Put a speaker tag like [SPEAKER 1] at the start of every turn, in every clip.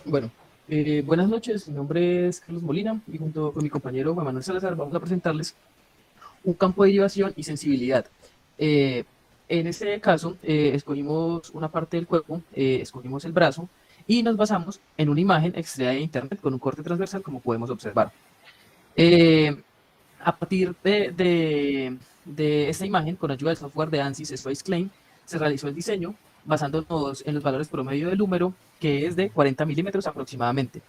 [SPEAKER 1] Bueno, buenas noches, mi nombre es Carlos Molina y junto con mi compañero Juan Manuel Salazar vamos a presentarles un campo de derivación y sensibilidad. Eh, en este caso, escogimos una parte del cuerpo, escogimos el brazo y nos basamos en una imagen extraída de internet con un corte transversal como podemos observar. Eh, a partir de esta imagen, con ayuda del software de ANSYS Space Claim, se realizó el diseño basándonos en los valores promedio del húmero, que es de 40 milímetros aproximadamente.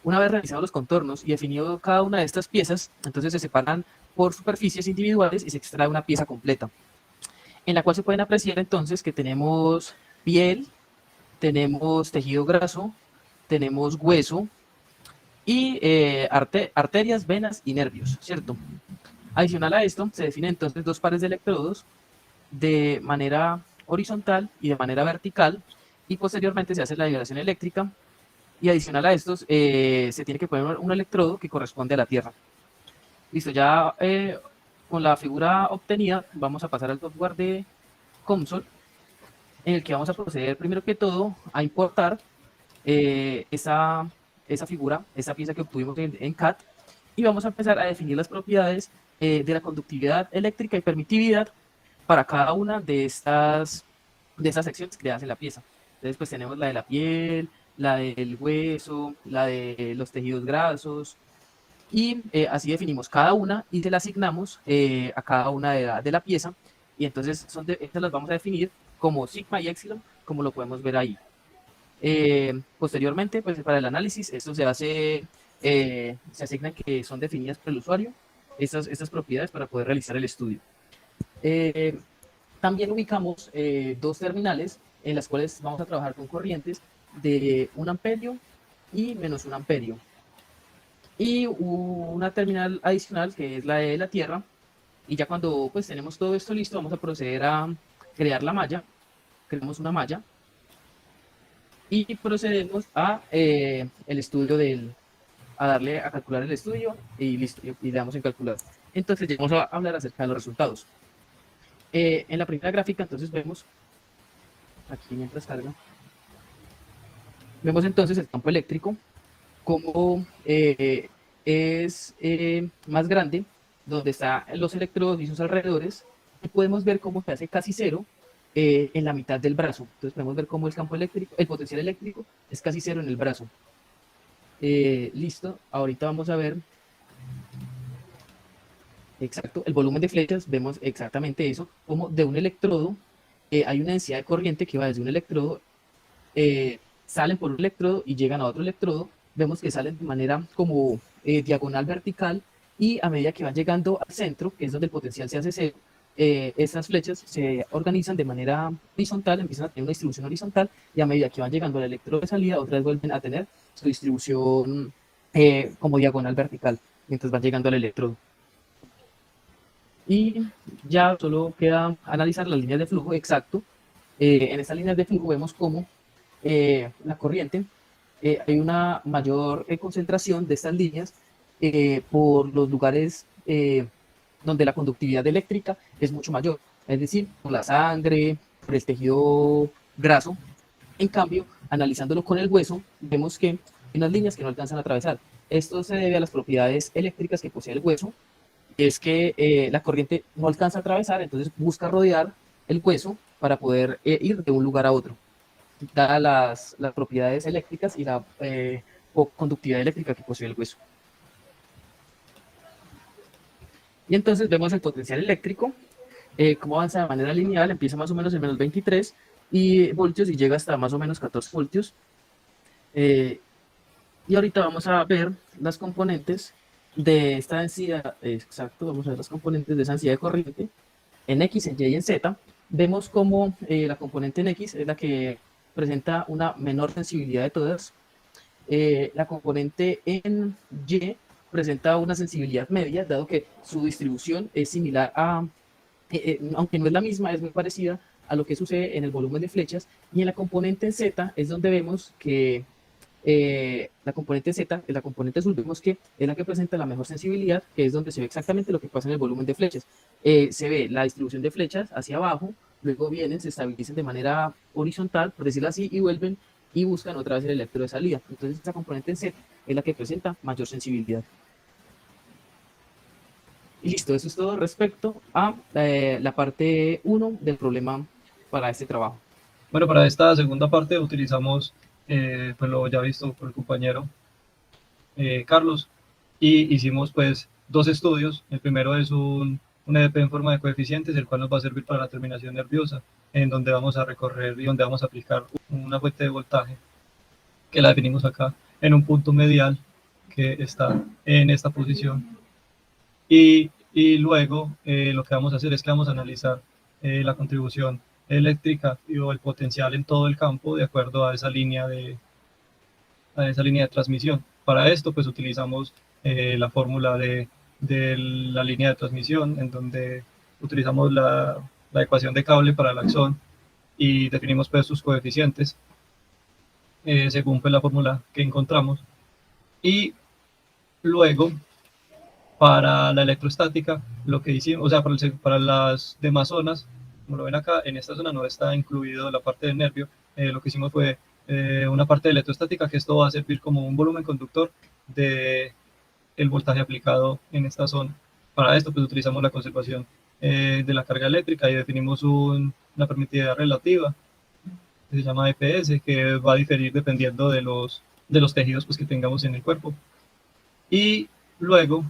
[SPEAKER 1] Una vez realizados los contornos y definido cada una de estas piezas, entonces se separan por superficies individuales y se extrae una pieza completa, en la cual se pueden apreciar entonces que tenemos piel, tenemos tejido graso, tenemos hueso y arterias, venas y nervios, ¿cierto? Adicional a esto, se definen entonces dos pares de electrodos de manera horizontal y de manera vertical, y posteriormente se hace la vibración eléctrica, y adicional a estos se tiene que poner un electrodo que corresponde a la Tierra. Listo, ya con la figura obtenida vamos a pasar al software de COMSOL, en el que vamos a proceder primero que todo a importar esa figura, esa pieza que obtuvimos en CAD, y vamos a empezar a definir las propiedades de la conductividad eléctrica y permitividad para cada una de estas secciones creadas en la pieza. Entonces, pues tenemos la de la piel, la del hueso, la de los tejidos grasos, y así definimos cada una y se la asignamos a cada una de la pieza, y entonces estas las vamos a definir como sigma y epsilon, como lo podemos ver ahí. Posteriormente, pues para el análisis, esto se asignan que son definidas por el usuario, estas propiedades para poder realizar el estudio. Eh, También ubicamos dos terminales en las cuales vamos a trabajar con corrientes de 1 amperio y menos 1 amperio. Y una terminal adicional que es la de la Tierra. Y ya cuando pues tenemos todo esto listo, vamos a proceder a crear la malla. Creamos una malla y procedemos a el estudio a darle a calcular el estudio y listo, y le damos en calcular. Entonces ya vamos a hablar acerca de los resultados. En la primera gráfica entonces vemos, aquí mientras carga, vemos entonces el campo eléctrico como es más grande, donde están los electrodos y sus alrededores, y podemos ver cómo se hace casi cero en la mitad del brazo. Entonces podemos ver cómo el campo eléctrico, el potencial eléctrico es casi cero en el brazo. Listo, ahorita vamos a ver exacto el volumen de flechas, vemos exactamente eso, como de un electrodo hay una densidad de corriente que va desde un electrodo, salen por un electrodo y llegan a otro electrodo, vemos que salen de manera como diagonal vertical, y a medida que van llegando al centro, que es donde el potencial se hace cero, esas flechas se organizan de manera horizontal, empiezan a tener una distribución horizontal, y a medida que van llegando al electrodo de salida, otra vez vuelven a tener su distribución como diagonal vertical, mientras van llegando al electrodo. Y ya solo queda analizar las líneas de flujo exacto. En estas líneas de flujo vemos cómo la corriente, hay una mayor concentración de estas líneas por los lugares donde la conductividad eléctrica es mucho mayor, es decir, por la sangre, por el tejido graso. En cambio, analizándolo con el hueso, vemos que hay unas líneas que no alcanzan a atravesar. Esto se debe a las propiedades eléctricas que posee el hueso, es que la corriente no alcanza a atravesar, entonces busca rodear el hueso para poder ir de un lugar a otro, dadas las propiedades eléctricas y la conductividad eléctrica que posee el hueso. Y entonces vemos el potencial eléctrico, cómo avanza de manera lineal, empieza más o menos en menos 23 y voltios y llega hasta más o menos 14 voltios. Eh, y ahorita vamos a ver las componentes de esta densidad, exacto, vamos a ver las componentes de esa densidad de corriente en X, en Y y en Z. Vemos como la componente en X es la que presenta una menor sensibilidad de todas. La componente en Y presenta una sensibilidad media, dado que su distribución es similar aunque no es la misma, es muy parecida a lo que sucede en el volumen de flechas. Y en la componente en Z es donde vemos que la componente Z, la componente azul, vemos que es la que presenta la mejor sensibilidad, que es donde se ve exactamente lo que pasa en el volumen de flechas. Se ve la distribución de flechas hacia abajo, luego vienen, se estabilizan de manera horizontal, por decirlo así, y vuelven y buscan otra vez el electro de salida. Entonces esa componente en Z es la que presenta mayor sensibilidad. Y listo, eso es todo respecto a la parte 1 del problema para este trabajo.
[SPEAKER 2] Bueno, para esta segunda parte utilizamos, pues lo ya visto por el compañero Carlos, y hicimos pues dos estudios. El primero es un EDP en forma de coeficientes, el cual nos va a servir para la terminación nerviosa, en donde vamos a recorrer y donde vamos a aplicar una fuente de voltaje, que la definimos acá, en un punto medial que está en esta posición. Y luego lo que vamos a hacer es que vamos a analizar la contribución eléctrica o el potencial en todo el campo de acuerdo a esa línea de transmisión. Para esto, pues utilizamos la fórmula de la línea de transmisión, en donde utilizamos la ecuación de cable para el axón y definimos pues sus coeficientes según pues la fórmula que encontramos. Y luego, para la electrostática, lo que hicimos, o sea, para las demás zonas, como lo ven acá, en esta zona no está incluido la parte del nervio. Lo que hicimos fue una parte de electrostática, que esto va a servir como un volumen conductor de el voltaje aplicado en esta zona. Para esto, pues utilizamos la conservación de la carga eléctrica y definimos una permitividad relativa, que se llama EPS, que va a diferir dependiendo de los tejidos pues, que tengamos en el cuerpo. Y luego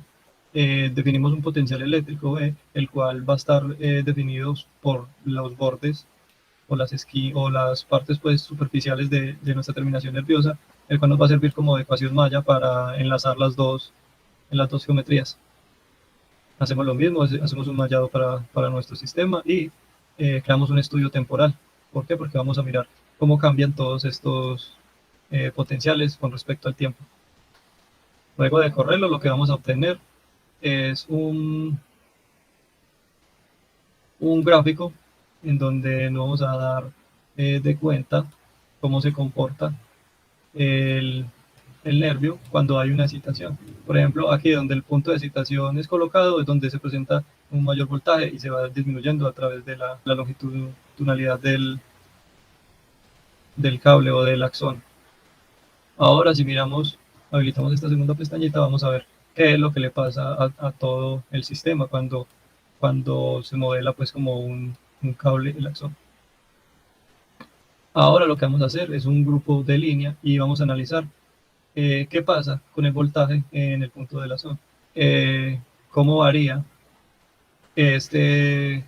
[SPEAKER 2] definimos un potencial eléctrico B, el cual va a estar definido por los bordes o las partes pues, superficiales de nuestra terminación nerviosa, el cual nos va a servir como ecuación maya para enlazar en las dos geometrías. Hacemos lo mismo, hacemos un mallado para nuestro sistema y creamos un estudio temporal. ¿Por qué? Porque vamos a mirar cómo cambian todos estos potenciales con respecto al tiempo. Luego de correrlo, lo que vamos a obtener es un gráfico en donde nos vamos a dar de cuenta cómo se comporta el, el nervio cuando hay una excitación. Por ejemplo, aquí donde el punto de excitación es colocado es donde se presenta un mayor voltaje y se va disminuyendo a través de la longitudinalidad del cable o del axón. Ahora, si miramos, habilitamos esta segunda pestañita, vamos a ver qué es lo que le pasa a todo el sistema cuando se modela pues como un cable el axón. Ahora lo que vamos a hacer es un grupo de línea y vamos a analizar qué pasa con el voltaje en el punto del axón, cómo varía este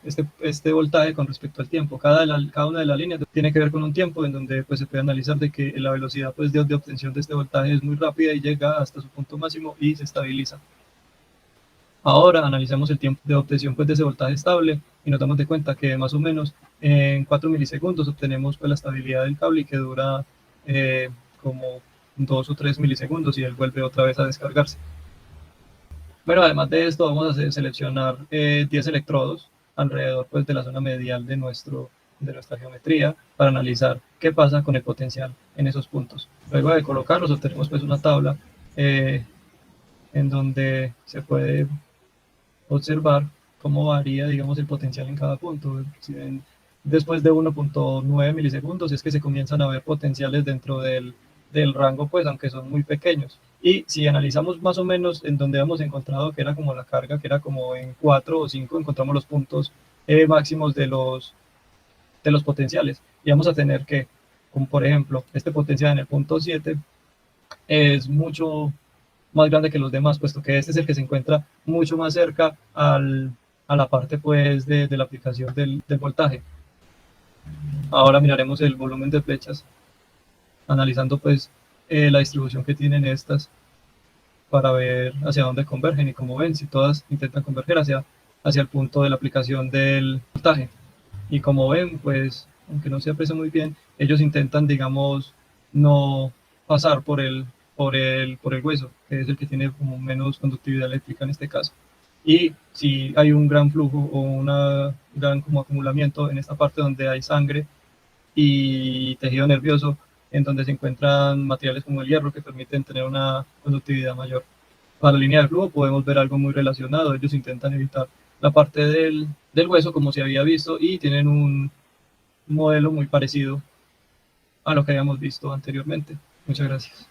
[SPEAKER 2] voltaje con respecto al tiempo. Cada una de las líneas tiene que ver con un tiempo en donde pues, se puede analizar de que la velocidad pues, de obtención de este voltaje es muy rápida y llega hasta su punto máximo y se estabiliza. Ahora analicemos el tiempo de obtención pues, de ese voltaje estable y nos damos de cuenta que más o menos en 4 milisegundos obtenemos pues, la estabilidad del cable y que dura como 2 o 3 milisegundos y él vuelve otra vez a descargarse. Bueno, además de esto vamos a seleccionar 10 electrodos alrededor pues, de la zona medial de nuestra geometría para analizar qué pasa con el potencial en esos puntos. Luego de colocarlos obtenemos pues, una tabla en donde se puede observar cómo varía, digamos, el potencial en cada punto. Si ven, después de 1.9 milisegundos es que se comienzan a ver potenciales dentro del rango, pues, aunque son muy pequeños. Y si analizamos más o menos en donde hemos encontrado que era como la carga, que era como en 4 o 5, encontramos los puntos máximos de los potenciales. Y vamos a tener que, como por ejemplo, este potencial en el punto 7 es mucho más grande que los demás, puesto que este es el que se encuentra mucho más cerca a la parte pues, de la aplicación del voltaje. Ahora miraremos el volumen de flechas, analizando pues la distribución que tienen estas para ver hacia dónde convergen y como ven, si todas intentan converger hacia el punto de la aplicación del voltaje. Y como ven, pues, aunque no se aprecia muy bien, ellos intentan, digamos, no pasar por el hueso, que es el que tiene como menos conductividad eléctrica en este caso. Y si hay un gran flujo o una gran como acumulamiento en esta parte donde hay sangre y tejido nervioso, en donde se encuentran materiales como el hierro que permiten tener una conductividad mayor. Para la línea de flujo podemos ver algo muy relacionado. Ellos intentan evitar la parte del hueso como se había visto y tienen un modelo muy parecido a lo que habíamos visto anteriormente. Muchas gracias.